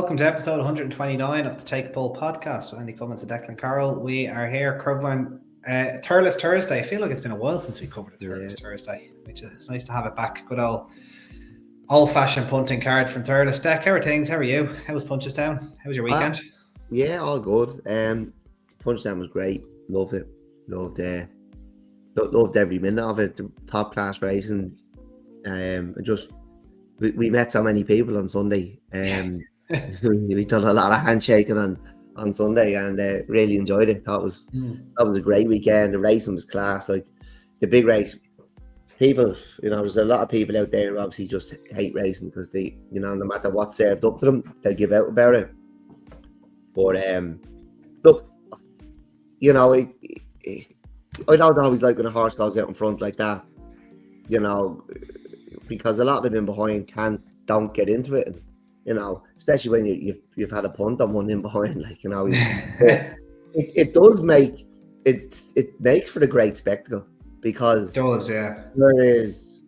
welcome to episode 129 of the Take a Pull podcast with Andy Cummins and Declan Carroll. We are here covering Thurles Thursday. I feel like it's been a while since we covered a Thurles Thursday, which it's nice to have it back. Good old-fashioned punting card from Thurles. Deck, how are things? How are you? How was Punchestown? How was your weekend? Yeah, all good. Punchestown was great. Loved it. Loved every minute of it. The top class racing. We met so many people on Sunday. We done a lot of handshaking on Sunday and really enjoyed it. That was a great weekend. The racing was class. Like the big race, people, there's a lot of people out there who obviously just hate racing because they, no matter what's served up to them, they'll give out about it. But look, I don't always like when a horse goes out in front like that, because a lot of them in behind don't get into it, especially when you've had a punt on one in behind, it does make it makes for a great spectacle because it does, yeah. There is,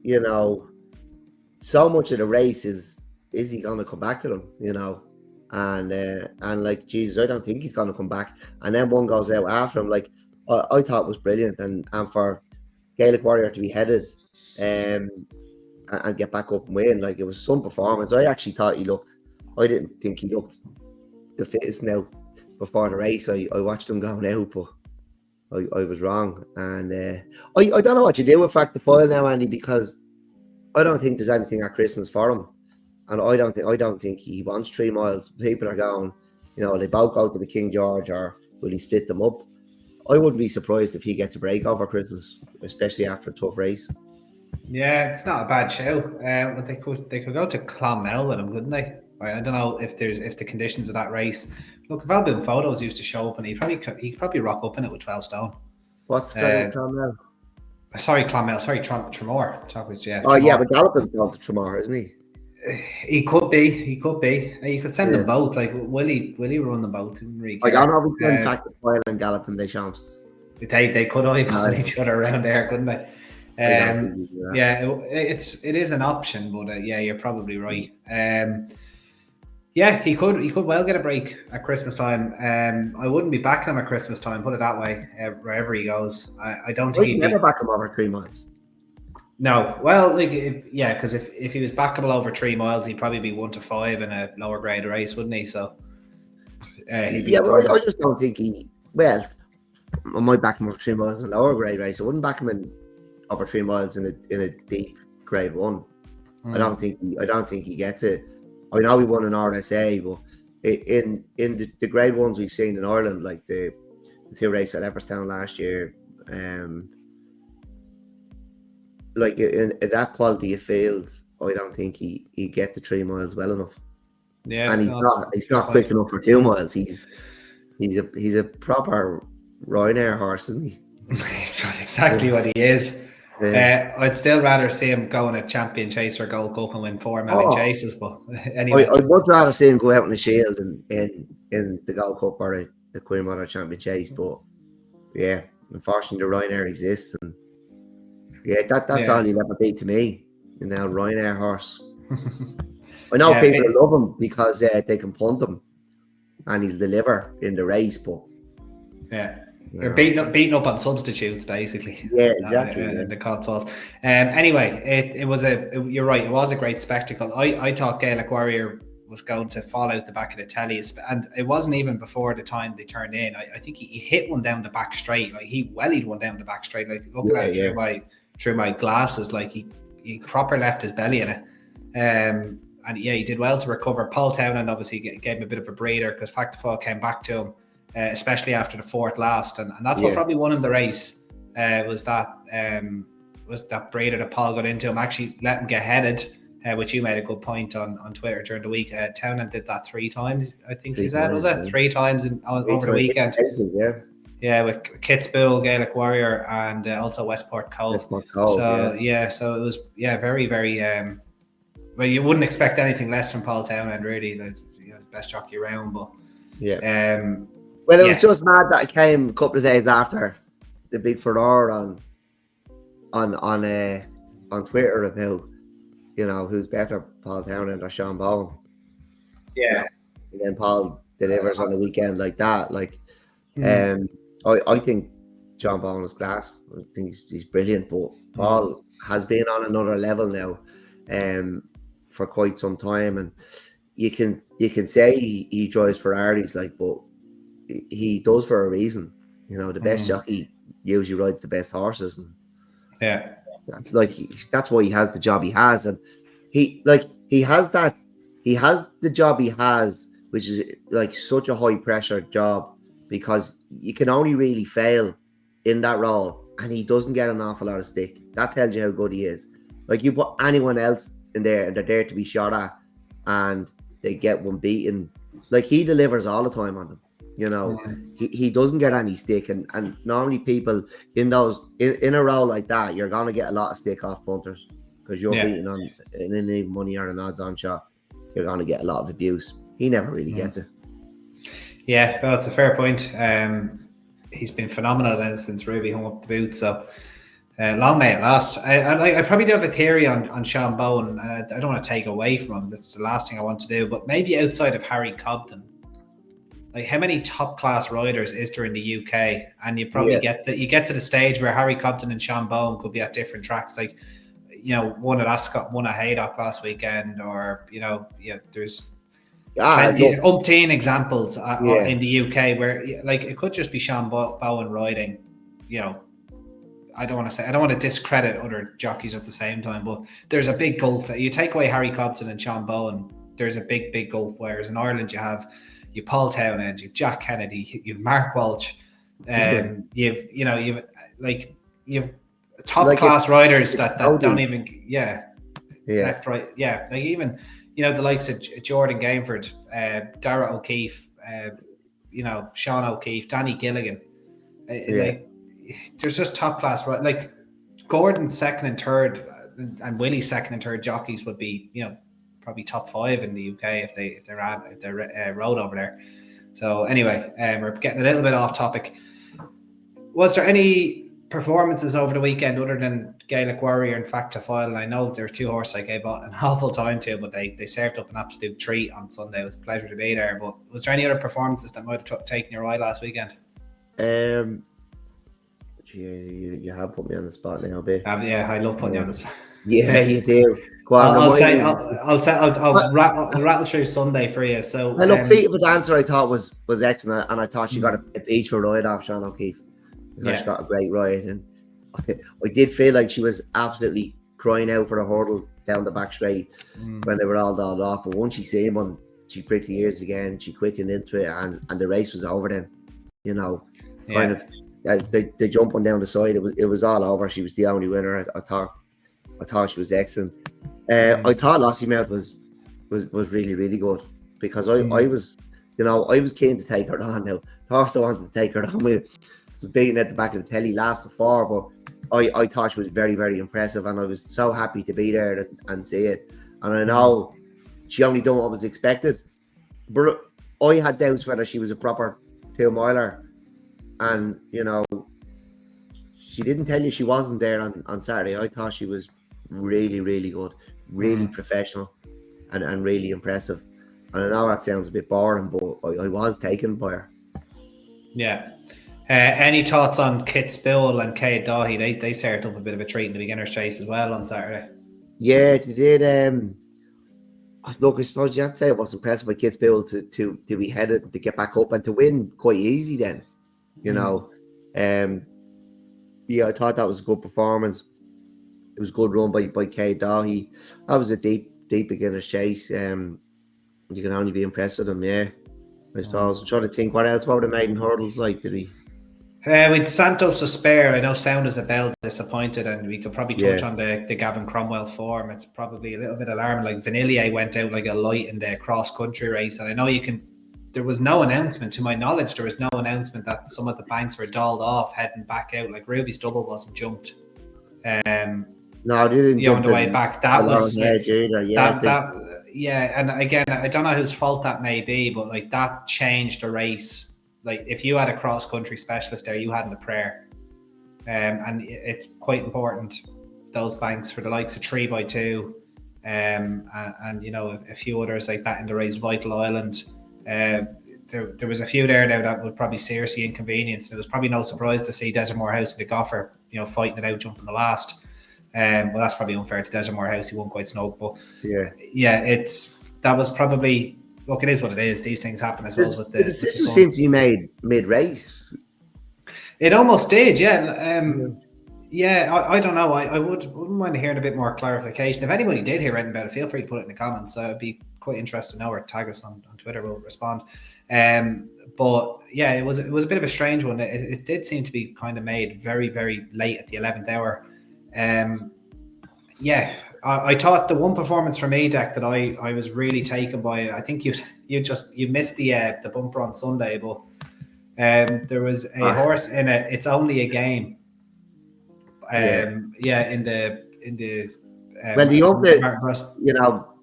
so much of the race is he going to come back to them, and like Jesus, I don't think he's going to come back, and then one goes out after him. Like I thought it was brilliant, and for Gaelic Warrior to be headed and get back up and win, like it was some performance. I actually thought I didn't think he looked the fittest now before the race. I watched him going out, but I was wrong. And I don't know what you do with Fact the Foil now, Andy, because I don't think there's anything at Christmas for him. And I don't think he wants 3 miles. People are going, they both go to the King George, or will he split them up? I wouldn't be surprised if he gets a break over Christmas, especially after a tough race. Yeah, it's not a bad show. But they could go to Clonmel with him, couldn't they? I don't know if the conditions of that race. Look, if Albin Photos used to show up, and he could probably rock up in it with 12 stone. What's Clonmel? Sorry, Clonmel. Sorry, Tremor. Oh yeah, but Gallopin's gone to Tremor, isn't he? He could be. You could send them both. Like, will he run them both? I don't know if he's going Fact the Foil and Gallopin they chance. They could eyeball each other around there, couldn't they? It is an option, but you're probably right. He could well get a break at Christmas time. I wouldn't be backing him at Christmas time, put it that way. Wherever he goes, I don't think he'd never back him over 3 miles. No, well, because if he was backable over 3 miles, he'd probably be 1 to 5 in a lower grade race, wouldn't he? So, I just don't think he. Well, I might back him over 3 miles in a lower grade race. I wouldn't back him in over 3 miles in a deep grade 1. I don't think he gets it. I know he won an RSA, but in the grade 1s we've seen in Ireland, like the 2 races at Leopardstown last year, like in that quality of field, I don't think he get the 3 miles well enough. Yeah, and he's not quick enough for 2 miles. He's a proper Ryanair horse, isn't he? That's exactly what he is. Yeah. I'd still rather see him go in a champion chase or Gold Cup and win 4 million chases. But anyway, I'd much rather see him go out in the Shield in the Gold Cup or the Queen Mother Champion Chase. But yeah, unfortunately, the Ryanair exists, and that's all he'll ever be to me. Ryanair horse. I know people love him because they can punt him and he'll deliver in the race, but they're beating up on substitutes, basically. Yeah, exactly. The Cotswolds. Anyway, you're right. It was a great spectacle. I thought Gaelic Warrior was going to fall out the back of the telly, and it wasn't even before the time they turned in. I think he hit one down the back straight. Like he wellied one down the back straight. Like looking at it through my glasses, like he proper left his belly in it. And he did well to recover. Paul Townend obviously gave him a bit of a breather because Fact the Foil came back to him. Especially after the 4th last, and that's what probably won him the race. Was that breather that Paul got into him, actually let him get headed, which you made a good point on Twitter during the week. Townend did that 3 times, I think he said, was it 3 times over the weekend? Yeah, with Kitzbühel, Gaelic Warrior, and also Westport Cove. So it was very, very. Well, you wouldn't expect anything less from Paul Townend, really. Like, best jockey around, but well, it was just mad that it came a couple of days after the big furore on Twitter about who's better, Paul Townend or Sean Bowen. Yeah. and then Paul delivers on the weekend like that. Like, Mm. I think John Bowen is class. I think he's brilliant, but Paul has been on another level now, for quite some time, and you can say he drives Ferraris, like, but he does for a reason. You know, the best jockey usually rides the best horses, and Yeah. that's like that's why he has the job he has, and he has the job he has, which is like such a high pressure job, because you can only really fail in that role, and he doesn't get an awful lot of stick. That tells you how good he is. Like, you put anyone else in there and they're there to be shot at, and they get one beaten. Like, he delivers all the time on them. You know, he doesn't get any stick, and normally people in a row like that, you're gonna get a lot of stick off punters, because you're beating on an even money or an odds-on shot. You're gonna get a lot of abuse. He never really gets it. Yeah, well, it's a fair point. He's been phenomenal then since Ruby hung up the boot. So long may it last. I probably do have a theory on Sean Bowen, and I don't want to take away from him. That's the last thing I want to do. But maybe outside of Harry Cobden, like, how many top class riders is there in the UK? And you probably get to the stage where Harry Cobden and Sean Bowen could be at different tracks. Like, you know, one at Ascot, one at Haydock last weekend, or there's umpteen examples in the UK where, like, it could just be Sean Bowen riding. You know, I don't want to discredit other jockeys at the same time, but there's a big gulf. You take away Harry Cobden and Sean Bowen, there's a big gulf. Whereas in Ireland, you have Paul Townend, you've Jack Kennedy, you've Mark Walsh, you've top class riders that don't even left, right, like even the likes of Jordan Gainford, Dara O'Keefe, Sean O'Keefe, Danny Gilligan, like, there's just top class, right? Like, Gordon's second and third, and Willie's second and third jockeys would be probably top 5 in the UK if they rode over there. So anyway, we're getting a little bit off topic. Was there any performances over the weekend other than Gaelic Warrior and Factifile? And I know there are 2 horses I gave an awful time to, but they served up an absolute treat on Sunday. It was a pleasure to be there. But was there any other performances that might have taken your eye last weekend? You have put me on the spot now, babe. I love putting you on the spot. Yeah, you do. I'll rattle through Sunday for you. So, look, Feet of a Dancer, I thought was excellent, and I thought she got a beach for a ride off Sean O'Keefe. She got a great ride, and I did feel like she was absolutely crying out for a hurdle down the back straight when they were all dolled off. But once she seen one, she pricked the ears again. She quickened into it, and the race was over then. Kind of. The jump on down the side, it was all over. She was the only winner. I thought she was excellent. I thought Lossie Mount was really, really good, because I was keen to take her on. Now, also wanted to take her on. We was beating at the back of the telly last of 4, but I thought she was very, very impressive, and I was so happy to be there and see it. And I know she only done what was expected, but I had doubts whether she was a proper 2-miler. And she didn't tell you she wasn't there on Saturday. I thought she was really, really good, really professional, and really impressive. And I know that sounds a bit boring, but I was taken by her. Yeah. Any thoughts on Kit Spill and Kate Dahi? They served up a bit of a treat in the beginner's chase as well on Saturday. Yeah, they did. Look, I suppose you have to say it was impressive by Kit Spill to be headed, to get back up and to win quite easy then. I thought that was a good performance. It was a good run by Kate Dahi. That was a deep beginner's chase. You can only be impressed with him, I suppose. I'm trying to think, what were the maiden hurdles like? Did he? With Santos to spare, I know Sound as a Bell disappointed, and we could probably touch on the Gavin Cromwell form. It's probably a little bit alarming. Like, Vanillier went out like a light in the cross-country race, and I know there was no announcement, to my knowledge, that some of the banks were dolled off heading back out. Like, Ruby's double wasn't jumped. No, they didn't jump on the way back. That was either. And again, I don't know whose fault that may be, but like, that changed the race. Like, if you had a cross country specialist there, you hadn't a prayer. And it's quite important, those banks, for the likes of 3x2, and a few others like that in the race, Vital Island. There was a few there now that would probably seriously inconvenience. There was probably no surprise to see Desert Morehouse and the Goffer, fighting it out, jumping the last. Well, that's probably unfair to Desert Morehouse. He won quite snug, but that was probably, look, it is what it is. These things happen as well. The decision seemed to be made mid-race. It almost did, yeah. I don't know. I wouldn't mind hearing a bit more clarification. If anybody did hear anything about it, feel free to put it in the comments. I'd be quite interested to know, or tag us on Twitter. We'll respond. But yeah, it was a bit of a strange one. It did seem to be kind of made very, very late at the 11th hour. I thought the one performance for me, Deck, that I was really taken by. I think you missed the bumper on Sunday, but there was a horse in it. It's only a game. In the well, the ump,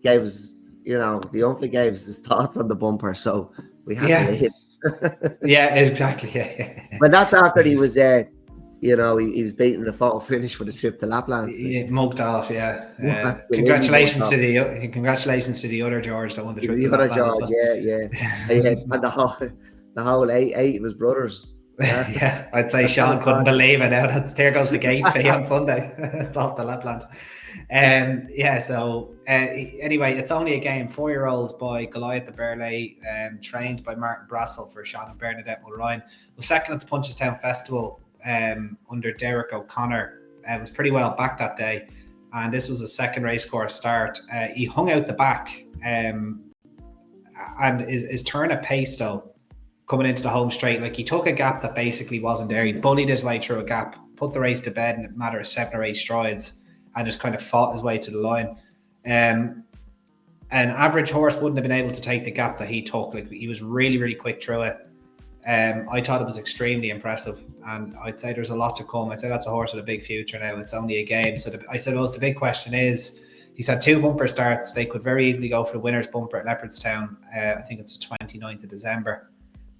gave us, the ump gave us his thoughts on the bumper, so we have to hit. Yeah, exactly. Yeah. But that's after he was he was beating the photo finish for the trip to Lapland. He mugged off, yeah. Congratulations to the other George that won the trip to Lapland. The other George, yeah. And the whole eight of his brothers. Yeah, I'd say Sean couldn't believe it. Now there goes the gate fee on Sunday. It's off to Lapland. Anyway, it's only a game. 4-year-old by Goliath de Burley, trained by Martin Brassel for Sean and Bernadette Mulryan. Was second at the Punchestown Festival under Derek O'Connor. Was pretty well back that day, and this was a second race course start. He hung out the back, and his turn at pace though, coming into the home straight, like he took a gap that basically wasn't there. He bullied his way through a gap, put the race to bed in a matter of 7 or 8 strides, and just kind of fought his way to the line. An average horse wouldn't have been able to take the gap that he took. Like, he was really, really quick through it. I thought it was extremely impressive, and I'd say there's a lot to come. I'd say that's a horse with a big future now. It's only a game. So I suppose the big question is, he's had 2 bumper starts. They could very easily go for the winner's bumper at Leopardstown. I think it's the 29th of December.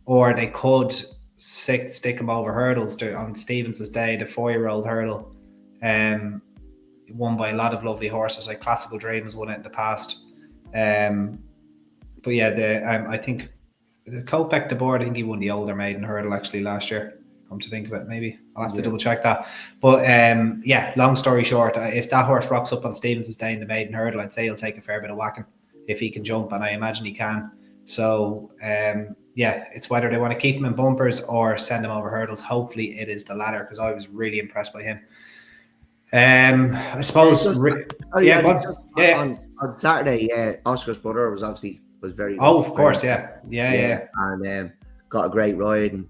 Or they could stick him over hurdles on Stevens' day, the 4-year-old hurdle, won by a lot of lovely horses, like Classical Dreams won it in the past. But yeah, I think the Kopek de Board, I think he won the older maiden hurdle actually last year. Come to think of it, maybe I'll have to double check that. But long story short, if that horse rocks up on Stevens' day in the maiden hurdle, I'd say he'll take a fair bit of whacking if he can jump, and I imagine he can. So it's whether they want to keep him in bumpers or send him over hurdles. Hopefully it is the latter, because I was really impressed by him. I suppose on Saturday, Oscar's brother was very good. Of course, yeah. And got a great ride, and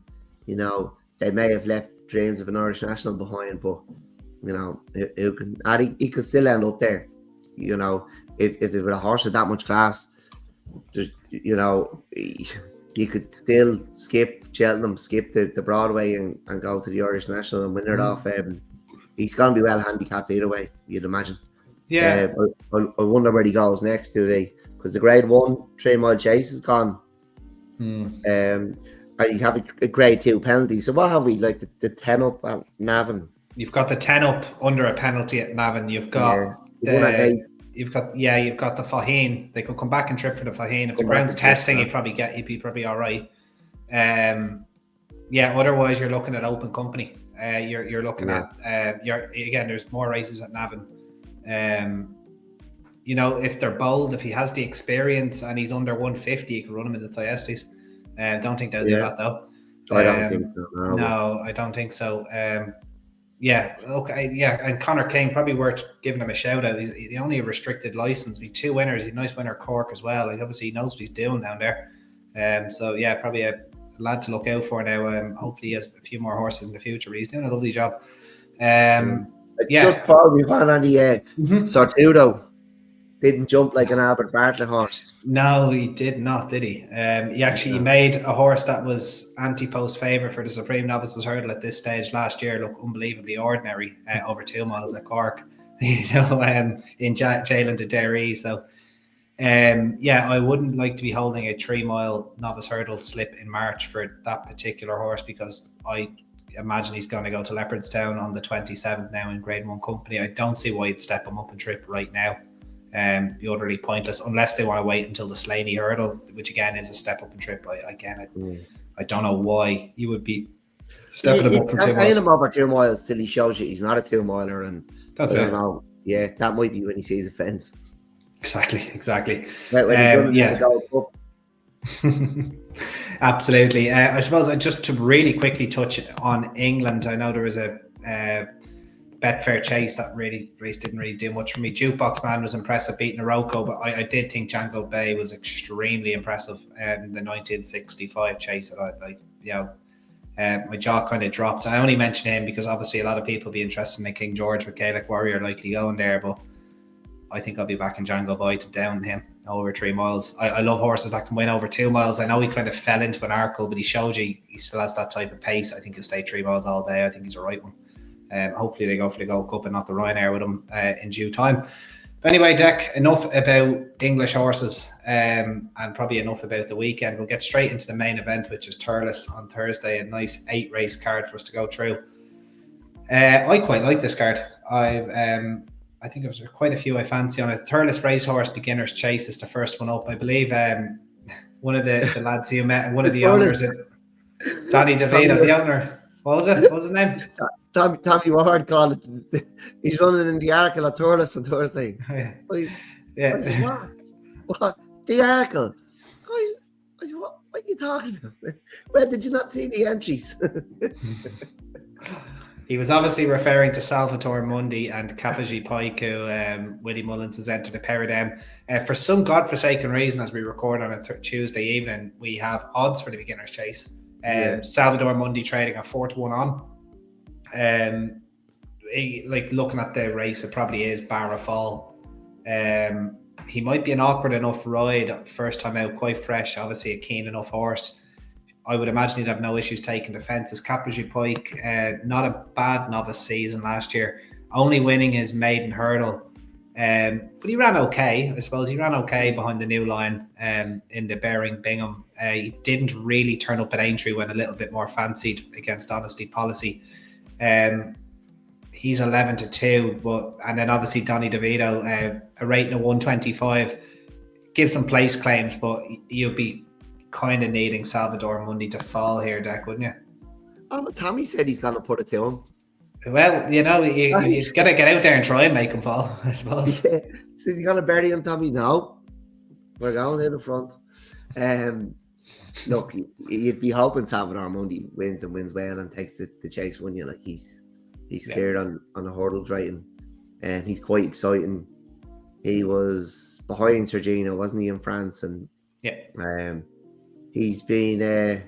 they may have left dreams of an Irish national behind, but he could still end up there. If it were a horse with that much class, there's, you could still skip Cheltenham, skip the Broadway, and go to the Irish national and win it off. He's going to be well handicapped either way, you'd imagine. Yeah. I wonder where he goes next, because the Grade 1 3-mile chase is gone. And you have a Grade 2 penalty. So what have we, like the 10 up at Navan? You've got the 10 up under a penalty at Navan. You've got You've got the Faheen. They could come back and trip for the Faheen. If the ground's testing, he'd be probably all right. Otherwise you're looking at open company. You're looking at there's more races at Navan. If they're bold, if he has the experience and he's under 150, you can run him in the Thyestes. Don't think they'll do that though. I don't think so. No, I don't think so. And Conor King, probably worth giving him a shout out. He's only a restricted license. With 2 winners, he's a nice winner Cork as well. Like, obviously he knows what he's doing down there. Probably a lad to look out for now. Hopefully he has a few more horses in the future. He's doing a lovely job. Just before we went on the Sortudo didn't jump like an Albert Bartlett horse. No, he did not, did he? He actually made a horse that was anti-post favourite for the Supreme Novices Hurdle at this stage last year look unbelievably ordinary over 2 miles at Cork. In Jalen de Derry. So I wouldn't like to be holding a 3-mile novice hurdle slip in March for that particular horse, because I imagine he's going to go to Leopardstown on the 27th now in Grade 1 company. I don't see why you'd step him up and trip right now. be utterly pointless unless they want to wait until the Slaney hurdle, which again is a step up in trip. I don't know why you would be stepping him up from 2 miles. Him over 2 miles till he shows you he's not a 2-miler, and That's I don't know. Yeah, that might be when he sees a fence. Exactly. When he's done the Gold Cup. Absolutely. I suppose just to really quickly touch on England, I know there was a Betfair chase that race didn't really do much for me. Jukebox Man was impressive beating Iroko, but I did think Django Bay was extremely impressive in the 1965 chase. My jaw kind of dropped. I only mention him because obviously a lot of people be interested in King George with Gaelic Warrior likely going there, but I think I'll be back in Django Bay to down him over 3 miles. I love horses that can win over 2 miles. I know he kind of fell into an Arkle, but he showed you he still has that type of pace. I think he'll stay 3 miles all day. I think he's the right one. Hopefully they go for the Gold Cup and not the Ryanair with him in due time. But anyway, Dec, enough about English horses and probably enough about the weekend. We'll get straight into the main event, which is Thurles on Thursday, a nice 8-race card for us to go through. I quite like this card. I think there's quite a few I fancy on it. Thurles Racehorse Beginner's Chase is the first one up. I believe one of the lads you met, one of the owners, Danny DeVito, the owner. What was it? What was his name? Tommy Ward called it. He's running in the Arkle at Thurles on Thursday. Yeah. What? The Arkle? What are you talking about? Well, did you not see the entries? He was obviously referring to Salvatore Mundi and Capagi Pike, who Willie Mullins has entered a pair of them. For some godforsaken reason, as we record on a Tuesday evening, we have odds for the Beginner's Chase. Salvatore Mundi trading at 4-1 on. Looking at the race, it probably is bar a fall. He might be an awkward enough ride, first time out, quite fresh, obviously a keen enough horse. I would imagine he'd have no issues taking the fences. Capri Pike, not a bad novice season last year, only winning his maiden hurdle. But he ran okay, I suppose. He ran okay behind the new line in the Bering Bingham. He didn't really turn up at Aintree when a little bit more fancied against Honesty Policy. He's 11-2, and then obviously Donny DeVito, a rating of 125, gives some place claims, but you'd be kind of needing Salvatore Mundi to fall here, Dec, wouldn't you? Oh, but Tommy said he's going to put it to him. Well, you've got to get out there and try and make him fall, I suppose. Yeah. So you're going to bury him, Tommy? No. We're going in the front. Look, you'd be hoping Salvatore Mundi wins well and takes the chase, wouldn't you? Like he's cleared on a hurdle rating, and he's quite exciting. He was behind Sergino, wasn't he, in France? And he's been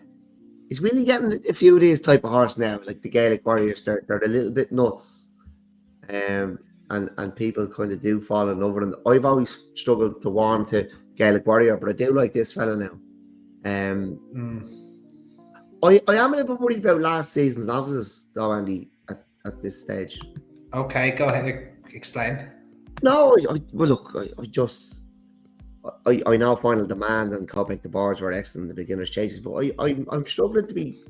he's really getting a few of these type of horse now, like the Gaelic Warriors. They're a little bit nuts, and people kind of do fall in love with them. I've always struggled to warm to Gaelic Warrior, but I do like this fella now. I am a little bit worried about last season's novices, though, Andy, at this stage. Okay, go ahead, explain. No, I know Final Demand and Copec the Boards were excellent in the Beginner's Chases, but I'm struggling to be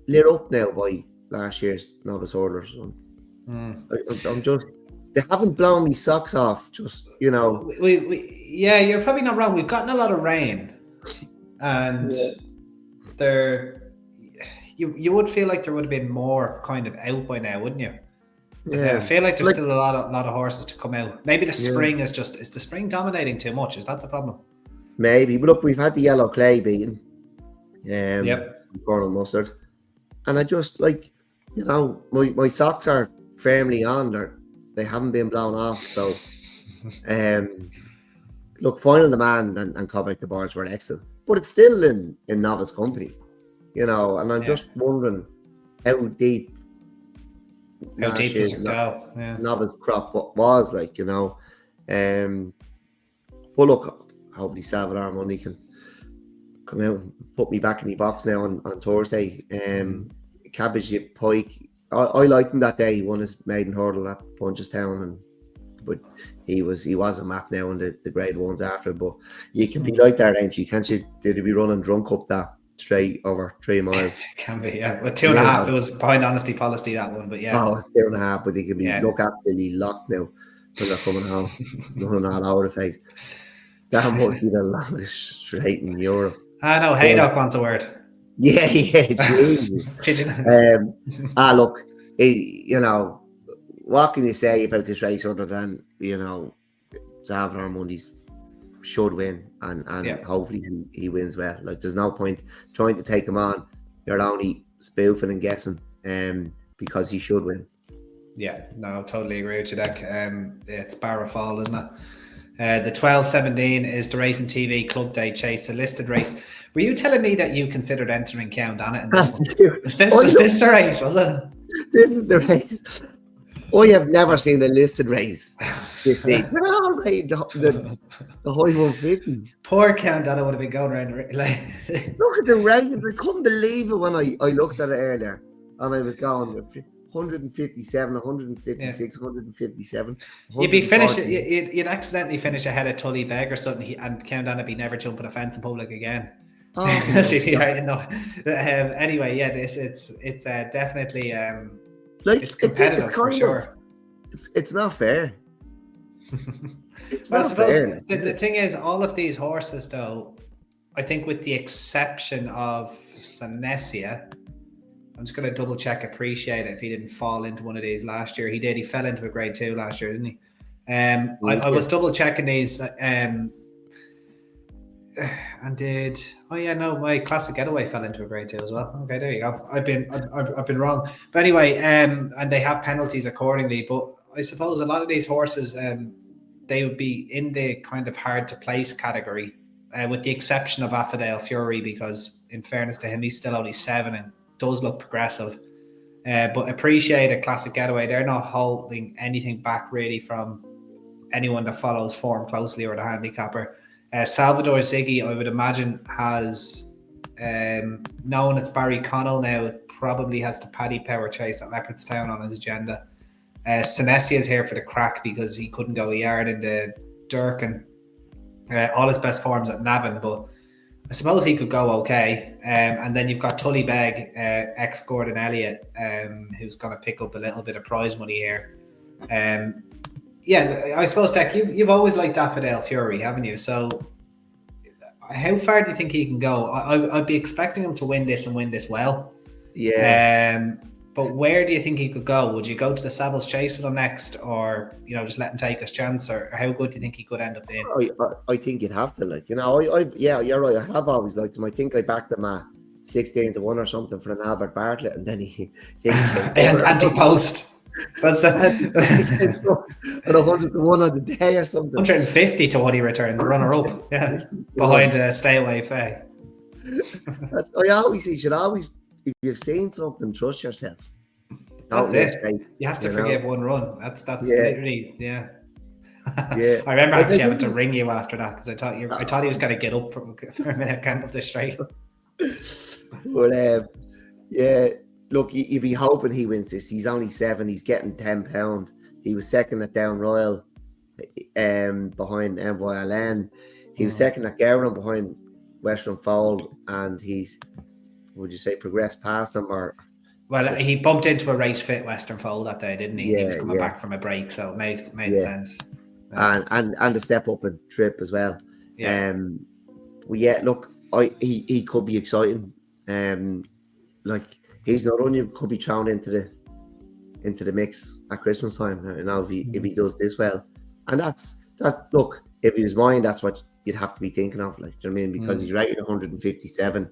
lit up now by last year's novice hurdlers. I'm just, they haven't blown me socks off, just, you know. You're probably not wrong. We've gotten a lot of rain, and you would feel like there would have been more kind of out by now, wouldn't you? Yeah, I feel like there's still a lot of horses to come out. Maybe the spring is the spring dominating too much? Is that the problem? Maybe, but look, we've had the Yellow Clay beaten. Colonel Mustard, and I just my socks are firmly on. They haven't been blown off. So, look, Final Demand and Copec the Boards were excellent, but it's still in novice company, you know. And I'm just wondering how deep does it go? Novice crop was like, you know. But look, hopefully Salvatore Mundi can come out and put me back in my box now on Thursday. Cabbage Pike, I liked him that day. He won his maiden hurdle at Punchestown, but he was a map now in the grade ones after. But you can be like that, ain't you? Can't you? Did he be running drunk up that straight over 3 miles? Can be, yeah. Well, 2.5. It was behind Honesty Policy, that one, but yeah. Oh, 2.5, but he can be absolutely locked now. when they're coming home, running all over the place. That must be the longest straight in Europe. I know, Haydock wants a word. Yeah, Jesus. Look, you know, what can you say about this race other than, you know, Zavon Mondays should win and hopefully he wins well. Like, there's no point trying to take him on. You're only spoofing and guessing because he should win. Yeah, no, totally agree with you, Deck. It's Barra Fall, isn't it? The 12:17 is the Racing TV Club Day Chase, a listed race. Were you telling me that you considered entering Count on it in this one? Is this the race, was it? This is the race. I have never seen a listed race this day. They're all right, the high 150s. Poor Count on it would have been going around. Like, look at the rankings. I couldn't believe it when I looked at it earlier. And I was going 157, 156, 157. You'd be finishing. You'd accidentally finish ahead of Tully Begg or something, and Count on it be never jumping a fence in public again. Oh, right, no. Anyway, yeah, it's definitely it's competitive for sure. It's not fair. It's well, not I suppose fair. The thing is, all of these horses, though, I think with the exception of Senesia, I'm just going to double check, appreciate it if he didn't fall into one of these last year. He did. He fell into a grade 2 last year, didn't he? I was double checking these and did. Oh yeah, no, my Classic Getaway fell into a grade 2 as well. Okay, there you go. I've been wrong, but anyway, and they have penalties accordingly. But I suppose a lot of these horses, they would be in the kind of hard to place category, with the exception of Affidale Fury, because in fairness to him, he's still only 7 and does look progressive. But appreciate a Classic Getaway. They're not holding anything back really from anyone that follows form closely or the handicapper. Salvador Ziggy, I would imagine, has known it's Barry Connell now. It probably has the Paddy Power Chase at Leopardstown on his agenda. Senesia is here for the crack because he couldn't go a yard in the Durkin. All his best forms at Navan, but I suppose he could go okay. And then you've got Tully Begg, ex-Gordon Elliott, who's going to pick up a little bit of prize money here. Yeah, I suppose, Deck, you've always liked Affidale Fury, haven't you? So how far do you think he can go? I'd be expecting him to win this and win this well. Yeah. But where do you think he could go? Would you go to the Savills Chase with him next, or just let him take his chance, or how good do you think he could end up being? I think you'd have to, like, yeah, you're right. I have always liked him. I think I backed him at 16 to 1 or something for an Albert Bartlett, and then he anti-post. That's at 100 to 1 on the day or something. 150 to what he returned, the runner-up, yeah, behind Stay Away Faye. I always say, you should always, if you've seen something, trust yourself. That's it. You have to forgive one run. That's literally, yeah. I remember actually having to ring you after that because I thought he was going to get up for a minute, can't up this straight. But yeah, look, you'd be hoping he wins this. He's only 7. He's getting £10. He was second at Down Royal, behind MYLN. He was second at Gowran behind Western Fold, and he's, would you say, progressed past them, or? Well, he bumped into a race fit Western Fold that day, didn't he? Yeah, he was coming back from a break, so it made sense. And the step up and trip as well. Yeah. Well, yeah, look, he could be exciting. Like, he's not only could be thrown into the mix at Christmas time. If he does this well, and that's look, if he was mine, that's what you'd have to be thinking of. Like, do you know what I mean? Because he's rated 157.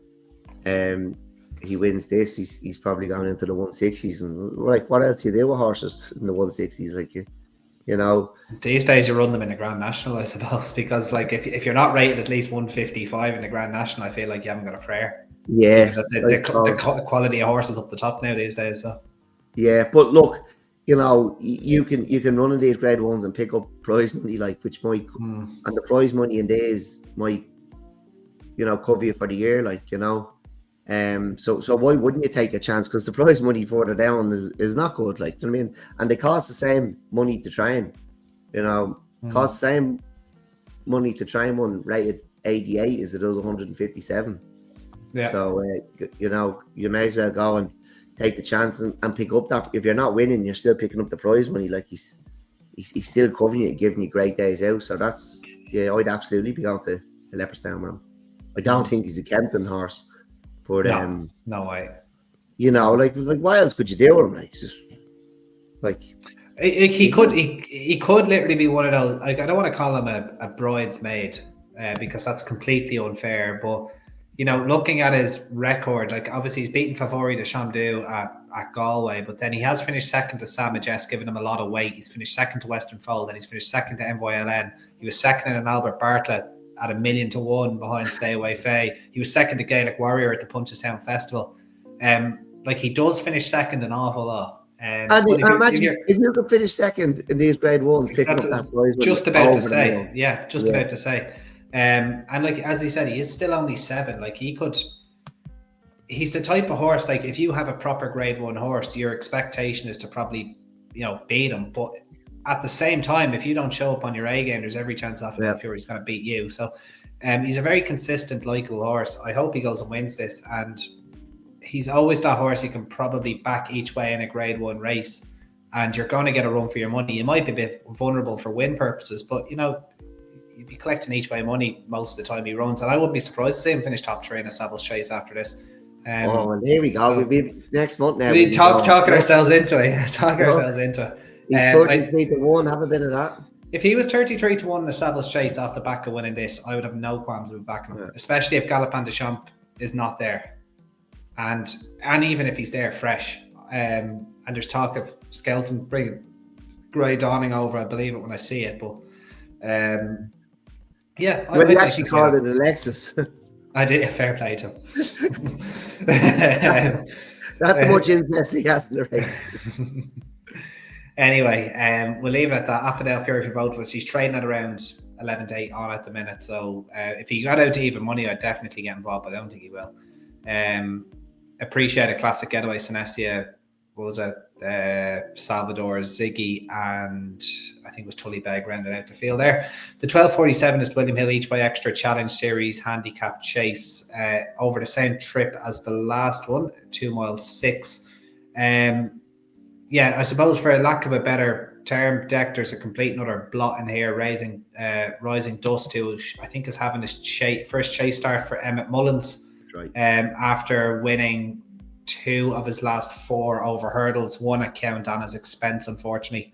He wins this, he's probably going into the 160s, and like, what else you do with horses in the 160s? Like, these days you run them in the Grand National, I suppose, because like if you're not rated at least 155 in the Grand National, I feel like you haven't got a prayer. Yeah, the quality of horses up the top now these days. So yeah, but look, you can run in these grade 1s and pick up prize money, like, which might and the prize money in days might cover you for the year, like, so why wouldn't you take a chance? Because the prize money further down is not good, like, do you know what I mean? And they cost the same money to train, cost the same money to train one rated 88 as it does 157. Yeah. So you may as well go and take the chance and pick up that. If you're not winning, you're still picking up the prize money, like he's still covering you, giving you great days out. So that's, yeah, I'd absolutely be going to Leopardstown with him. I don't think he's a Kempton horse, but no way. You know, like what else could you do with him? Like, just like he could literally be one of those. Like, I don't want to call him a bridesmaid because that's completely unfair. But you know, looking at his record, like obviously he's beaten Favori de Chamdou at Galway, but then he has finished second to Sam Majes, giving him a lot of weight. He's finished second to Western Fold, and he's finished second to MYLN. He was second in an Albert Bartlett at 1,000,000 to 1 behind Stay Away Faye. He was second to Gaelic Warrior at the Punchestown Festival. Like, he does finish second an awful lot. And imagine if you could finish second in these grade ones, picking up that prize. Just about to say, about to say. And like, as he said, he is still only 7. Like, he's the type of horse, like, if you have a proper grade 1 horse, your expectation is to probably, you know, beat him. But at the same time, if you don't show up on your A game, there's every chance that Fury's going to beat you. So he's a very consistent, likeable horse. I hope he goes and wins this. And he's always that horse you can probably back each way in a grade 1 race, and you're going to get a run for your money. You might be a bit vulnerable for win purposes, but you know, you'd be collecting each way money most of the time he runs, and I wouldn't be surprised to see him finish top 3 in a Savills Chase after this. And here we go. So we'll be next month now. We'll be talking ourselves into it. He's 33 to 1. Have a bit of that. If he was 33 to 1 in the Savills Chase off the back of winning this, I would have no qualms with backing him, especially if Galopin de Champ is not there. And even if he's there fresh, and there's talk of Skelton bringing Grey Dawning over, I believe it when I see it. But I actually called it Alexis. I did. Fair play to him. That's much interest he has in the race. Anyway, we'll leave it at that. Affidel Fury for both of us. He's trading at around 11 to 8 on at the minute. So if he got out to even money, I'd definitely get involved, but I don't think he will. Appreciate a classic getaway. Sinesia, what was it? Salvador, Ziggy, and I think it was Tully Begg rounded out the field there. The 12:47 is William Hill each way extra challenge series handicap chase over the same trip as the last one, 2 mile 6. I suppose for a lack of a better term, Dector's a complete another blot in here, rising dust, who I think is having his first chase start for Emmett Mullins. Right. After winning 2 of his last 4 over hurdles, 1 account on his expense, unfortunately.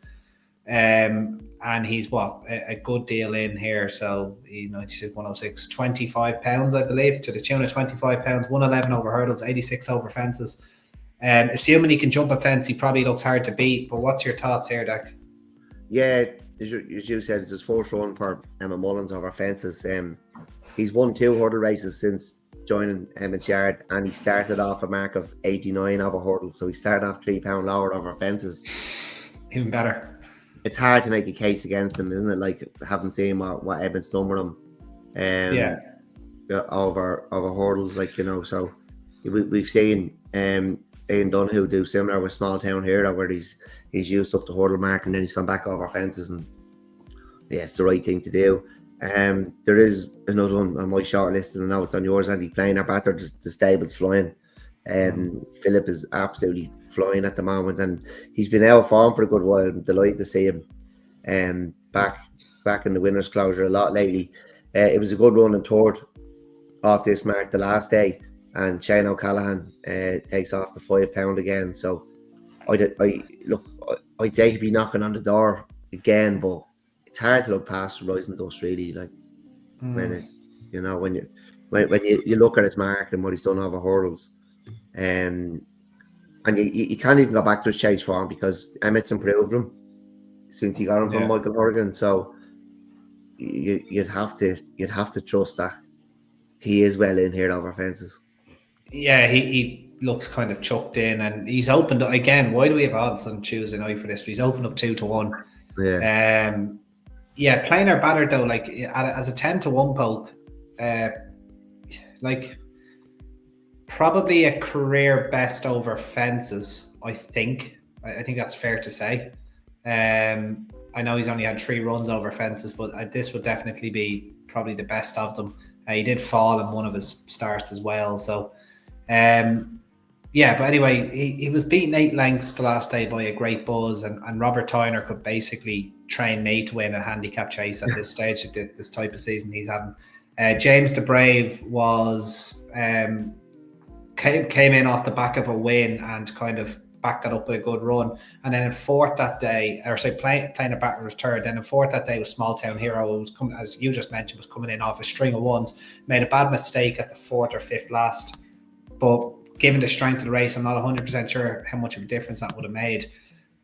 And he's a good deal in here. So, you know, 106, £25, I believe, to the tune of £25, 111 over hurdles, 86 over fences. Assuming he can jump a fence, he probably looks hard to beat. But what's your thoughts here, Deck? Yeah, as you said, it's his first run for Emma Mullins over fences. He's won 2 hurdle races since joining Emmett's Yard, and he started off a mark of 89 over hurdles, so he started off £3 lower over fences. Even better. It's hard to make a case against him, isn't it? Like, having seen what Emmett's done with him, over hurdles, like, you know. So we've seen Ian Dunhu do similar with Small Town Hero, where he's used up the hurdle mark and then he's gone back over fences, and it's the right thing to do. There is another one on my short list, and I know it's on yours, Andy, playing up after the stable's flying. Philip is absolutely flying at the moment, and he's been out of form for a good while. I'm delighted to see him back in the winner's closure a lot lately. It was a good run and third off this mark the last day, and Shane O'Callaghan takes off the £5 again. So I'd say he'd be knocking on the door again, but it's hard to look past Rising Dust, really. Like, when you look at his mark and what he's done over hurdles, and you can't even go back to his chase form, because Emmett's improved him since he got him from Michael Horgan. So you'd have to trust that he is well in here over fences. Yeah, he looks kind of chucked in, and he's opened up again. Why do we have odds on Tuesday night for this? He's opened up 2 to 1. Playing our batter though, like as a 10 to 1 poke, like probably a career best over fences. I think that's fair to say. I know he's only had 3 runs over fences, but this would definitely be probably the best of them. He did fall in one of his starts as well, so Yeah, but anyway, he was beaten 8 lengths the last day by a great buzz, and Robert Tyner could basically train Nate to win a handicap chase at this stage of this type of season he's having. James the Brave was came in off the back of a win and kind of backed that up with a good run. And then in fourth that day, or say playing a batter was third. Then in fourth that day was Small Town Hero, who was coming, as you just mentioned, was coming in off a string of ones, made a bad mistake at the fourth or fifth last. But given the strength of the race, I'm not 100% sure how much of a difference that would have made.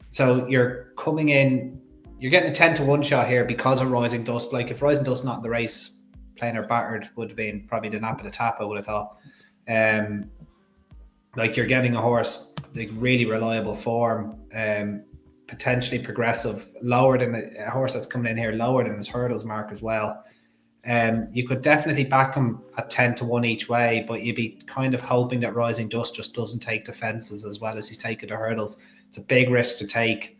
So you're coming in, you're getting a 10-1 shot here because of Rising Dust. Like if Rising Dust not in the race, playing or battered would have been probably the nap of the tap, I would have thought. Like you're getting a horse like really reliable form, potentially progressive, lower than a horse that's coming in here lower than his hurdles mark as well. You could definitely back him at 10-1 each way, but you'd be kind of hoping that Rising Dust just doesn't take the fences as well as he's taking the hurdles. It's a big risk to take.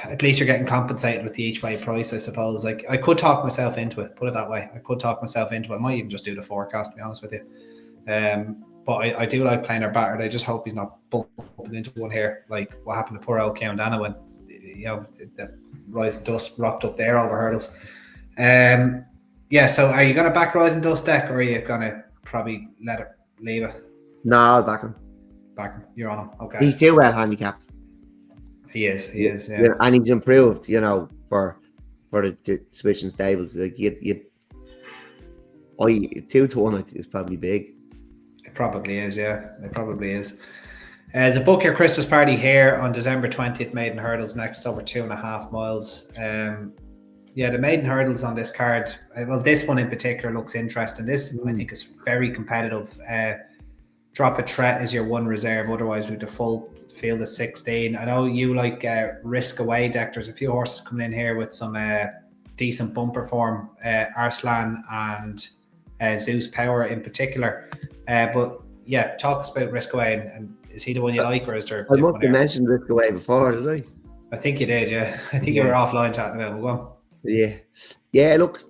At least you're getting compensated with the each way price, I suppose. Like I could talk myself into it, put it that way. I could talk myself into it. I might even just do the forecast, to be honest with you. But I do like playing our battered. I just hope he's not bumping into one here, like what happened to poor old Countana when the Rising Dust rocked up there over hurdles. Yeah, so are you going to back Rising Dust deck, or are you going to probably leave it? No, I'll back him. Back him. You're on him. Okay. He's still well handicapped. He is. Yeah. And he's improved, for the switching stables. Like you 2-1 is probably big. It probably is, yeah. It probably is. The book your Christmas party here on December 20th, Maiden Hurdles next, over 2.5 miles. Yeah, the Maiden Hurdles on this card, well, this one in particular looks interesting. This, I think, is very competitive. Drop a Tret is your one reserve, otherwise with the full field of 16. I know you like Risk Away deck. There's a few horses coming in here with some decent bumper form, Arslan and Zeus Power in particular. But yeah, talk us about Risk Away, and is he the one you like, or is there? I must have mentioned Risk Away before, did I? I think you did, yeah. I think you were offline chatting about it. Go on. Yeah. Look,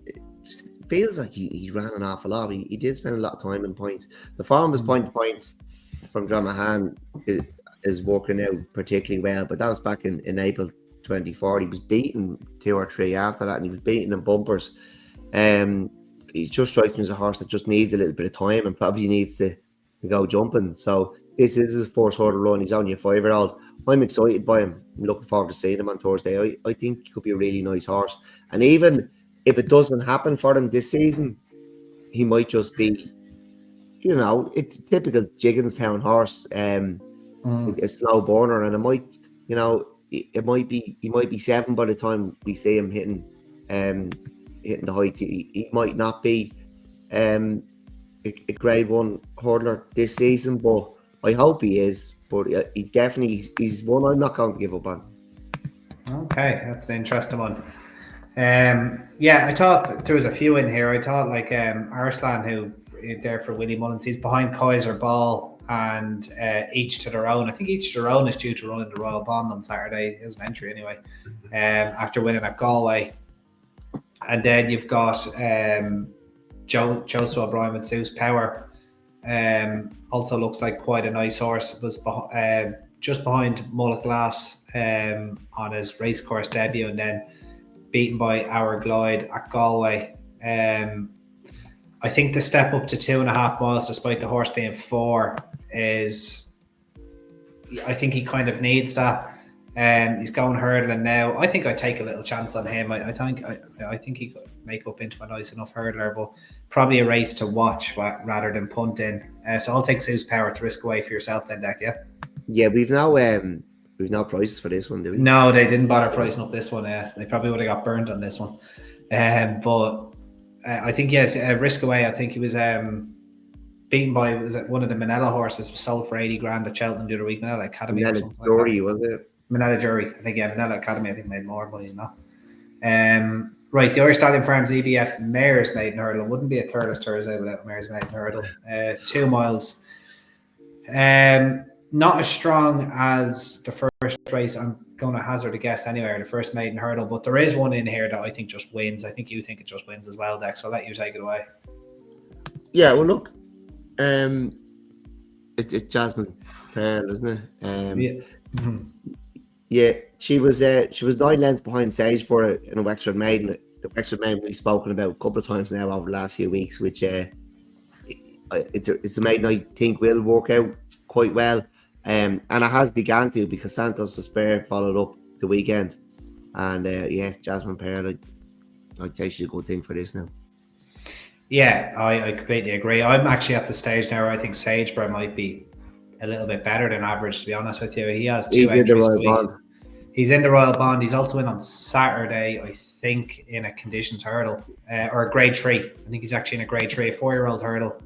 it feels like he ran an awful lot. He did spend a lot of time in points. The form was point to point from Dramahan is working out particularly well, but that was back in April 24. He was beaten 2 or 3 after that, and he was beaten in bumpers. He just strikes me as a horse that just needs a little bit of time and probably needs to go jumping. So this is his first hurdle run. He's only a 5-year-old. I'm excited by him. I'm looking forward to seeing him on Thursday. I think he could be a really nice horse. And even if it doesn't happen for him this season, he might just be, a typical Jigginstown horse, a slow burner, and it might, he might be 7 by the time we see him hitting the heights. He might not be a grade 1 hurdler this season, but I hope he is. But he's one I'm not going to give up on. Okay, that's an interesting one. I thought there was a few in here. I thought like Arslan, who there for Willie Mullins, he's behind Kaiser Ball and Each to Their Own. I think Each to Their Own is due to run in the Royal Bond on Saturday. He has an entry anyway, after winning at Galway. And then you've got Joseph O'Brien with Zeus Power. Also looks like quite a nice horse. It was just behind Mullet Glass on his racecourse debut, and then beaten by Our Glide at Galway. I think the step up to 2.5 miles, despite the horse being 4, is, I think he kind of needs that. He's going hurdling now. I think I'd take a little chance on him. I think he could make up into a nice enough hurdler, but probably a race to watch rather than punt in. So I'll take Zeus Power to Risk Away for yourself then, Deck. Yeah, we've no prices for this one, do we? No, they didn't bother pricing up this one. They probably would have got burnt on this one. But I think, yes, Risk Away, I think he was beaten by, was it one of the Manila horses, was sold for 80 grand at Cheltenham the other week, Manila Academy. Manila Jury, was it? Manila Jury. I think, Manila Academy, I think made more money than that. Right, the Irish Stallion Farms EBF Mares Maiden Hurdle. It wouldn't be a Thurles Thursday without Mares Maiden Hurdle. 2 miles. Not as strong as the first race. I'm going to hazard a guess anyway, or the first Maiden Hurdle, but there is one in here that I think just wins. I think you think it just wins as well, Dex, so I'll let you take it away. Yeah, well, look, It's Jasmine Pearl, isn't it? Yeah. Mhm. Yeah, she was 9 lengths behind Sageborough in a Wexford Maiden. The Wexford Maiden we've spoken about a couple of times now over the last few weeks, which it's a maiden I think will work out quite well. And it has begun to, because Santos Despair followed up the weekend. And Jasmine Pearl, I'd say she's a good thing for this now. Yeah, I completely agree. I'm actually at the stage now where I think Sageborough might be a little bit better than average, to be honest with you. He has 2 He's in the entries a Royal week. Bond. He's in the Royal Bond. He's also in on Saturday, I think, in a conditions hurdle or a grade 3. I think he's actually in a grade 3, a 4-year-old hurdle.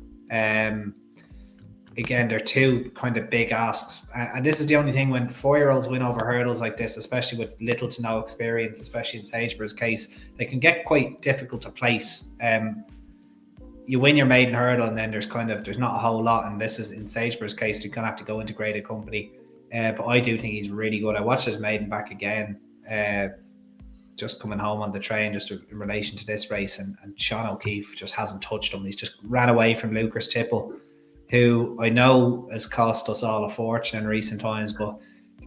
Again, they're two kind of big asks. And this is the only thing when 4-year-olds win over hurdles like this, especially with little to no experience, especially in Sageborough's case, they can get quite difficult to place. You win your maiden hurdle and then there's not a whole lot. And this is in Sageborough's case, you're going to have to go into graded company. But I do think he's really good. I watched his maiden back again, just coming home on the train, just in relation to this race. And Sean O'Keefe just hasn't touched him. He's just ran away from Lucas Tipple, who I know has cost us all a fortune in recent times. But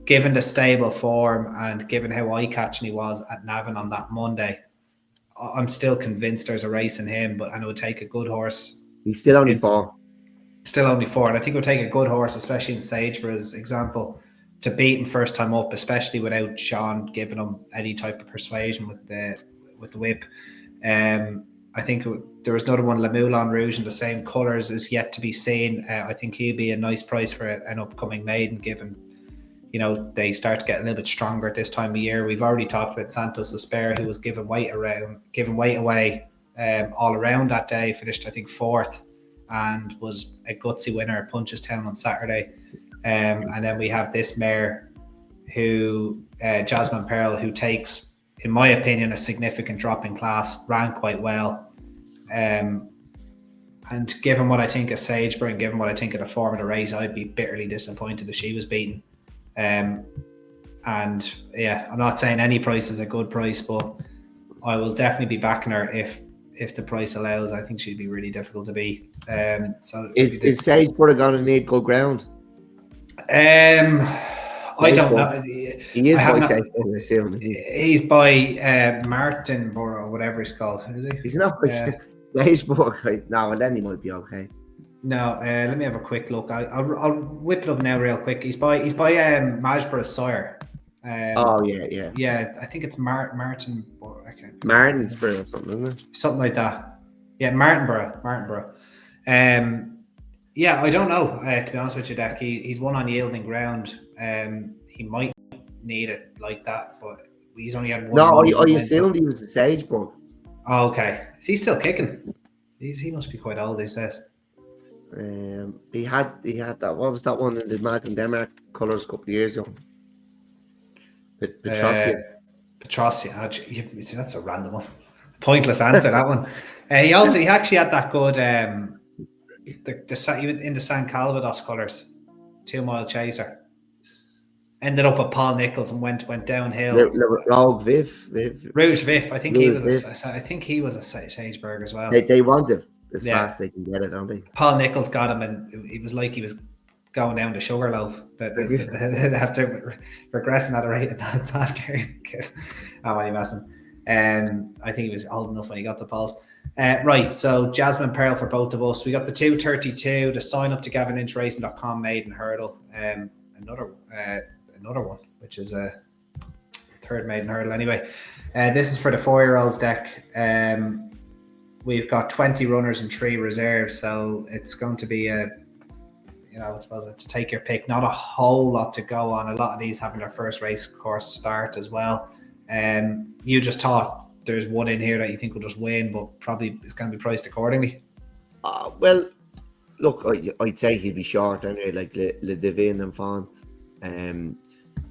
given the stable form and given how eye-catching he was at Navan on that Monday, I'm still convinced there's a race in him. But it would take a good horse. He's still only 4. Still only 4, and I think it would take a good horse, especially in Sageborough's example, to beat him first time up, especially without Sean giving him any type of persuasion with the whip. I think there was another one, Le Moulin Rouge, in the same colours, is yet to be seen. I think he'll be a nice price for an upcoming maiden, given they start to get a little bit stronger at this time of year. We've already talked about Santos Despair, who was given weight away all around that day. Finished, I think, 4th. And was a gutsy winner at Punchestown on Saturday. And then we have this mare, who Jasmine Pearl, who takes, in my opinion, a significant drop in class, ran quite well. And given what I think of Sageborough and given what I think of the form of the race, I'd be bitterly disappointed if she was beaten. And yeah, I'm not saying any price is a good price, but I will definitely be backing her if the price allows. I think she'd be really difficult to beat. So is Sageborough going to need good ground? I don't know. He is by Sageborough, I assume, is he? He's by Martinborough, or whatever he's called. Is he? He's not by Sageborough, right? No, well, then he might be okay. No, let me have a quick look. I'll whip it up now real quick. He's by Majborough Sire. Yeah, I think it's Martin. Okay. Martinsborough or something, isn't it? Something like that. Yeah, Martinborough. Yeah, I don't know. To be honest with you, Dak, he's won on yielding ground. He might need it like that, but he's only had one. No, I assumed he was the Sageborough. Oh, okay. Is he still kicking? He must be quite old, he says. He had that. What was that one in the Malcolm Denmark colours a couple of years ago? Petrossia. That's a random one. Pointless answer, that one. He actually had that good. He was in the San Calvados colours, 2 Mile Chaser. Ended up with Paul Nichols and went downhill. Rouge Vif. I think he was a Sageberg as well. They want him as fast as they can get it, don't they? Paul Nichols got him, and it was like he was going down the Sugarloaf. After regressing at a rate of knots after. I'm only messing. I think he was old enough when he got the Paul's. Right, so Jasmine Pearl for both of us. We got the 232, the sign up to GavinLynchRacing.com maiden hurdle. Another one, which is a third maiden hurdle anyway. This is for the 4-year-olds deck. We've got 20 runners and 3 reserves, so it's going to be I suppose it's take your pick. Not a whole lot to go on. A lot of these having their first race course start as well. You just thought there's one in here that you think will just win, but probably it's going to be priced accordingly. Well, look, I'd say he'd be short anyway, like Le Divin and Font.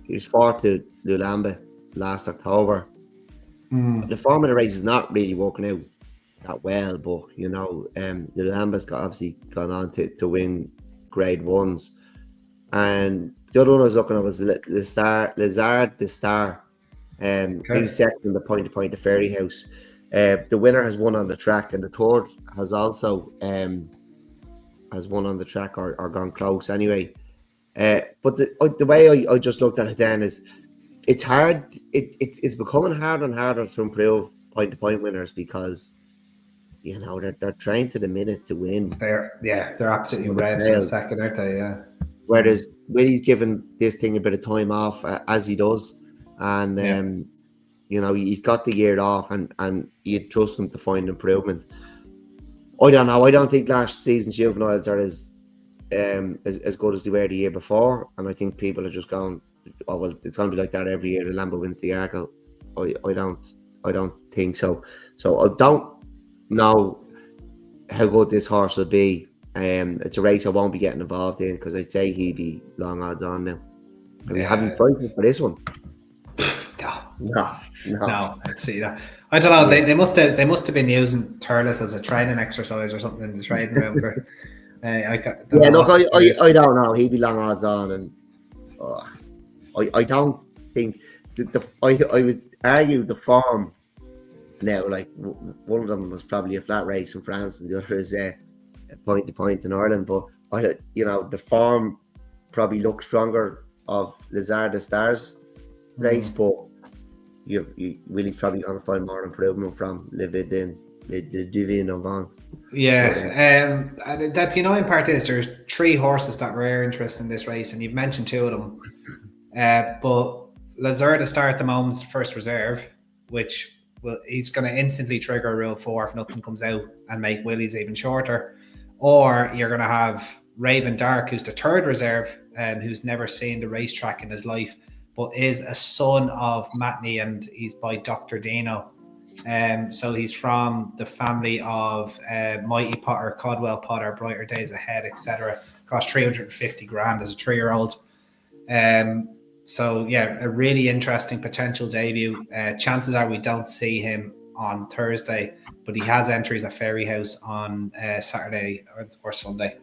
He was 4th to Lulambe last October. The form of the race is not really working out that well, but Lulambe's obviously gone on to win grade 1s, and the other one I was looking at was Lazard the Star. He was second in the point to Fairy House. The winner has won on the track, and the third has also has won on the track or gone close anyway. But the way I just looked at it then is it's hard. It's becoming harder and harder to improve point-to-point winners because they're trained to the minute to win. They're absolutely revs in a second, aren't they? Yeah. Whereas Willie's given this thing a bit of time off as he does, and he's got the year off, and you trust him to find improvement. I don't know. I don't think last season's juveniles are as good as they were the year before, and I think people are just going, oh well, it's going to be like that every year. The Lambo wins the Arkle. I don't think so. So I don't know how good this horse will be. It's a race I won't be getting involved in because I'd say he'd be long odds on now. And we haven't fighting for this one. No, I'd see that. I don't know. They must have been using Thurles as a training exercise or something in the training room. For, I don't know. He'd be long odds on, and I don't think I would argue the form now. Like one of them was probably a flat race in France, and the other is point to point in Ireland. But the form probably looks stronger of Lazare de Stars race, but Willie's probably going to find more improvement from Le Divin Avant. Yeah, that in part is there's 3 horses that were interested in this race, and you've mentioned 2 of them. But Lazare de Star at the moment is the first reserve, which he's going to instantly trigger Rule 4 if nothing comes out and make Willie's even shorter. Or you're going to have Raven Dark, who's the 3rd reserve, who's never seen the racetrack in his life, but is a son of Matney, and he's by Dr. Dino. So he's from the family of Mighty Potter, Codwell Potter, Brighter Days Ahead, etc. Cost 350 grand as a 3-year-old. So yeah, a really interesting potential debut. Chances are we don't see him on Thursday, but he has entries at Fairyhouse on Saturday or Sunday.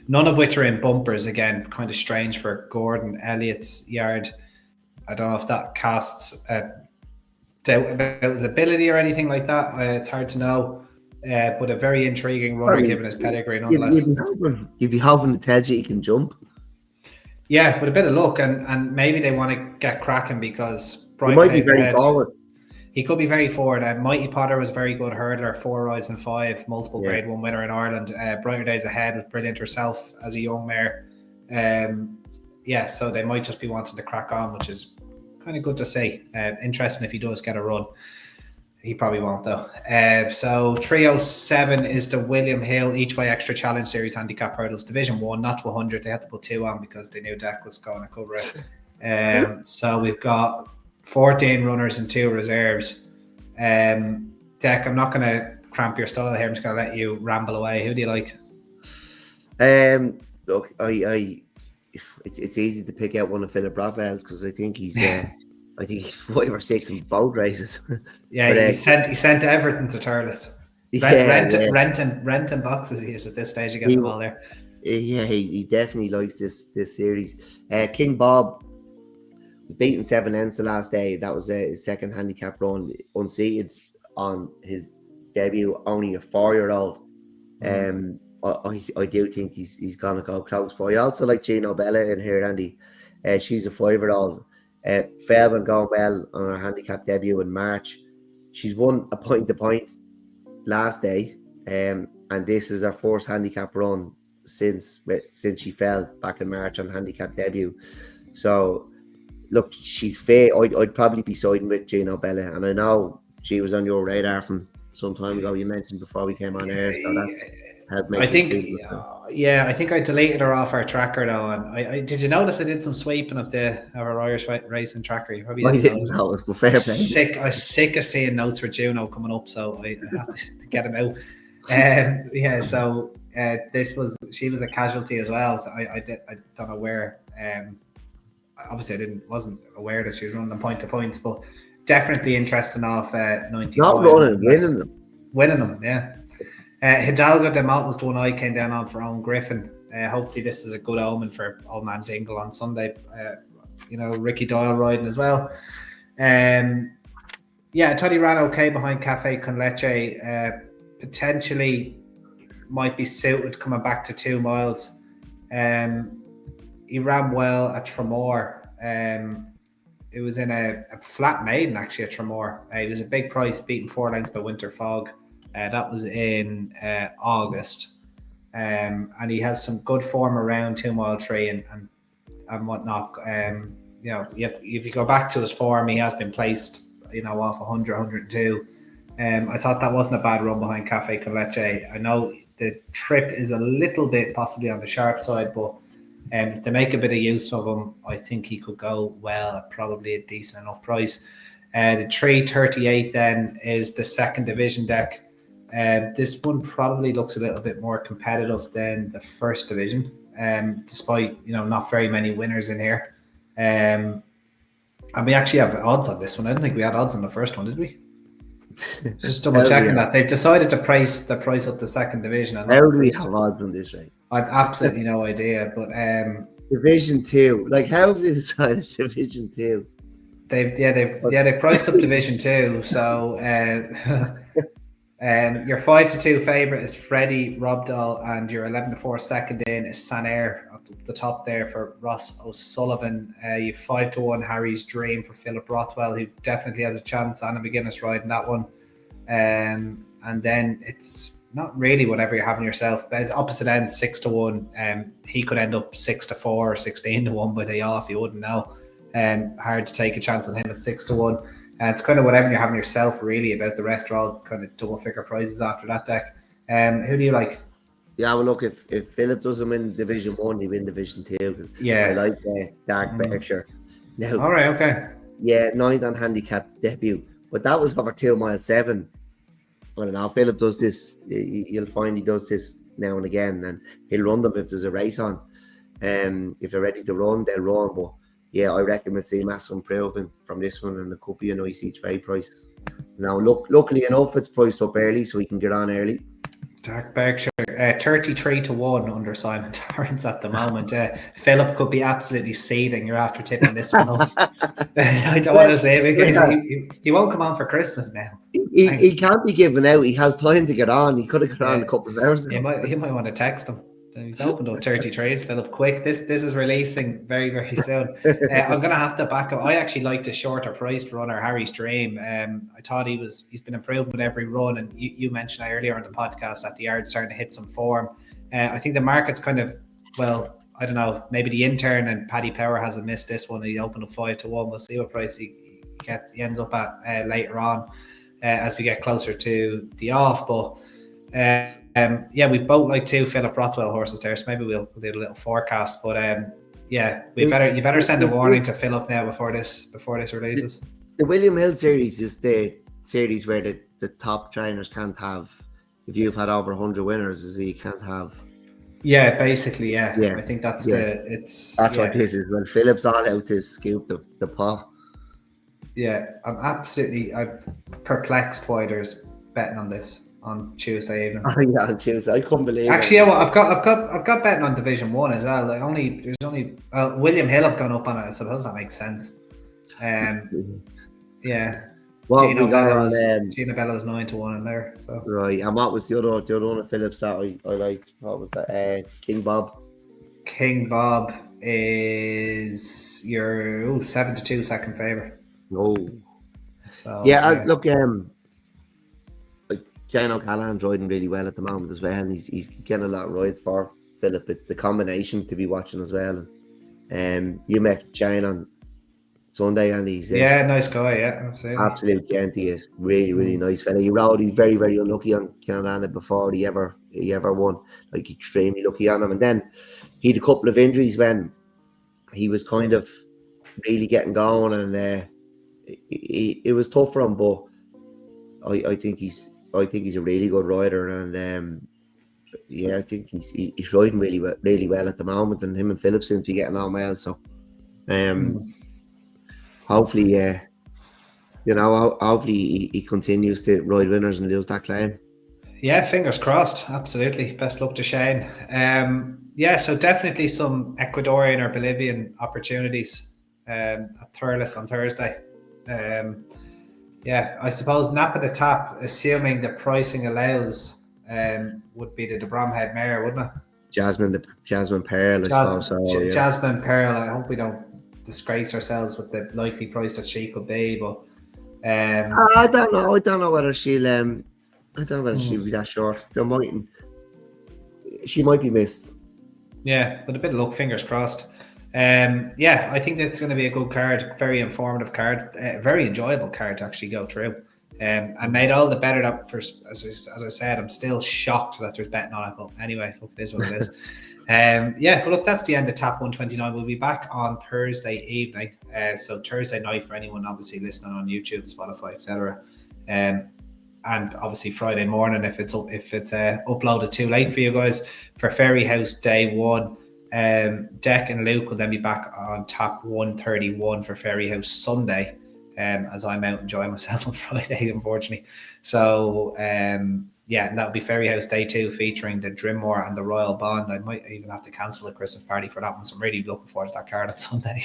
None of which are in bumpers. Again, kind of strange for Gordon Elliott's yard. I don't know if that casts doubt about his ability or anything like that. It's hard to know. But a very intriguing runner given his pedigree, nonetheless. You'd be hoping to tell you he can jump. Yeah, with a bit of luck, and maybe they want to get cracking because he might be very forward. He could be very forward. Mighty Potter was a very good hurdler, 4 Rise and 5, multiple Grade 1 winner in Ireland. Brighter Days Ahead was brilliant herself as a young mare. So they might just be wanting to crack on, which is kind of good to see. Interesting if he does get a run. He probably won't though. So 307 is the William Hill Each Way Extra Challenge Series Handicap Hurdles Division 1, not to 100. They had to put 2 on because they knew Deck was going to cover it. So we've got 14 runners and 2 reserves. Deck, I'm not going to cramp your style here. I'm just going to let you ramble away. Who do you like? Look, it's easy to pick out one of Philip Rothwell's because I think he's 5 or 6 in both races. Yeah, but, he sent everything to Thurles. Renting boxes he is at this stage to get them all there. Yeah, he definitely likes this series. King Bob beaten 7 ends the last day. That was his second handicap run, unseated on his debut. Only a 4-year-old. I do think he's gonna go close. But I also like Gino Bella in here, Andy. She's a 5-year-old. Fairman going well on her handicap debut in March. She's won a point-to-point last day, and this is her first handicap run since she fell back in March on handicap debut. So look, she's fair. I'd probably be siding with Gino Bella, and I know she was on your radar from some time ago. You mentioned before we came on air, so that helped make I think I deleted her off our tracker though. And I did you notice I did some sweeping of our Irish racing tracker? You probably didn't notice. But fair play. I was sick of seeing notes for Juno coming up, so I had to get him out. She was a casualty as well. So I don't know where. Obviously, wasn't aware that she was running them point to points, but definitely interesting off 95. Not running, winning them, yeah. Hidalgo de Malt was the one I came down on for Owen Griffin. Hopefully, this is a good omen for Old Man Dingle on Sunday. Ricky Doyle riding as well. Toddy ran okay behind Cafe Con Leche. Potentially might be suited coming back to 2 miles. He ran well at Tramore. It was in a flat maiden actually at Tramore. It was a big price, beaten 4 lengths by Winter Fog. That was in August. And he has some good form around 2 mile 3 and whatnot. If you go back to his form, he has been placed, off 100, 102. I thought that wasn't a bad run behind Cafe Con Leche. I know the trip is a little bit possibly on the sharp side, but if they make a bit of use of him, I think he could go well at probably a decent enough price. The 338 then is the second division deck. This one probably looks a little bit more competitive than the first division, despite not very many winners in here. And we actually have odds on this one. I don't think we had odds on the first one, did we? Just double checking that they've decided to price up the second division. How do we have odds on this, right? I've absolutely no idea, but Division 2. Like, how have they decided Division 2? They've priced up Division 2. So your 5-2 favourite is Freddie Robdall, and your 11-4 second in is Sanair at the top there for Ross O'Sullivan. You 5-1 Harry's Dream for Philip Rothwell, who definitely has a chance on a beginner's ride in that one. And then it's not really whatever you're having yourself, but it's opposite end 6-1. He could end up 6-4 or 16-1 by day off. You wouldn't know. Hard to take a chance on him at 6-1. It's kind of whatever you're having yourself, really. About the rest are all kind of double figure prizes after that deck. Who do you like? Yeah, well, look, if Philip doesn't win Division 1, he win Division 2. Yeah. I like Dark Berkshire. Now, all right, okay. Yeah, 9th on Handicap debut. But that was over 2 mile 7. I don't know. Philip does this. You'll find he does this now and again. And he'll run them if there's a race on. If they're ready to run, they'll run. But yeah, I reckon we'll see massive improvement from this one, and it could be a nice each way price. Now, luckily enough, it's priced up early, so we can get on early. Dark Berkshire, 33-1 under Simon Torrance at the moment. Philip could be absolutely seething. You're after tipping this one up. I don't want to say it because he won't come on for Christmas now. He can't be given out. He has time to get on. He could have got on a couple of hours ago. He might want to text him. He's opened up 33s, Philip. Quick, this is releasing very, very soon. I'm gonna have to back up. I actually liked a shorter priced runner, Harry's Dream. I thought he's been improving with every run, and you mentioned earlier on the podcast that the yard's starting to hit some form. I think the market's kind of, well, I don't know, maybe the intern and Paddy Power hasn't missed this one. He opened up 5-1. We'll see what price he ends up at later on as we get closer to the off. But we both like 2 Philip Rothwell horses there, so maybe we'll do a little forecast. But you better send a warning to Philip now before this releases. The William Hill series is the series where the top trainers can't have, if you've had over 100 winners, is you can't have. Yeah, basically, yeah. I think that's that's what this is. When Philip's all out to scoop the pot. Yeah, I'm perplexed why there's betting on this on Tuesday evening. Oh yeah, on Tuesday. I couldn't believe Actually, yeah, well, I've got betting on Division 1 as well. There's only William Hill have gone up on it. I suppose that makes sense. Yeah. Well, Gino Bello's 9-1 in there. So. Right, and what was the other one of Phillips that I liked? What was that? King Bob. King Bob is your 7-2 second favourite. No. So yeah, look, like Jane O'Callaghan's riding really well at the moment as well, and he's getting a lot of rides for Philip. It's the combination to be watching as well. And you met Jane on Sunday, and he's nice guy, absolutely. Absolute gent. He is really nice fella. He rode, he's very unlucky on Killarney before he ever won. Like extremely lucky on him, and then he had a couple of injuries when he was kind of really getting going, and it was tough for him. But I think he's a really good rider, and I think he's riding really well at the moment, and him and Philip seem to be getting on well. So hopefully, hopefully he continues to ride winners and lose that claim. Yeah, fingers crossed. Absolutely. Best luck to Shane. So definitely some Ecuadorian or Bolivian opportunities at Thurles on Thursday. I suppose Napa the Tap, assuming the pricing allows, would be the Bromhead mare, wouldn't it? Jasmine Pearl, I suppose. So, yeah. Jasmine Pearl. I hope we don't disgrace ourselves with the likely price that she could be, but I don't know. I don't know whether she'll. I don't know whether she'll be that short. She might be missed. Yeah, with a bit of luck, fingers crossed. Yeah, I think that's going to be a good card, very informative card, very enjoyable card to actually go through. And made all the better that, as I said, I'm still shocked that there's betting on it. But anyway, look, it is what it is. Yeah, but look, that's the end of Tap 129. We'll be back on Thursday evening. So Thursday night for anyone obviously listening on YouTube, Spotify, etc. And obviously Friday morning if it's uploaded too late for you guys for Ferry House Day 1. Deck and Luke will then be back on Tap 131 for Ferry House Sunday. As I'm out enjoying myself on Friday, unfortunately. So, yeah, and that'll be Ferry House Day 2 featuring the Drimmore and the Royal Bond. I might even have to cancel the Christmas party for that one, so I'm really looking forward to that card on Sunday.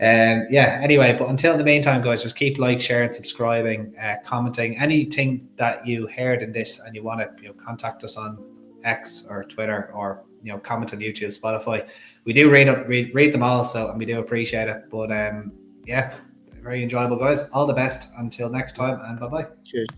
Yeah, anyway, but until the meantime, guys, just keep sharing, subscribing, commenting. Anything that you heard in this and you want to contact us on X or Twitter or comment on YouTube, Spotify. We do read them all, and we do appreciate it. But yeah, very enjoyable, guys. All the best until next time, and bye-bye. Cheers.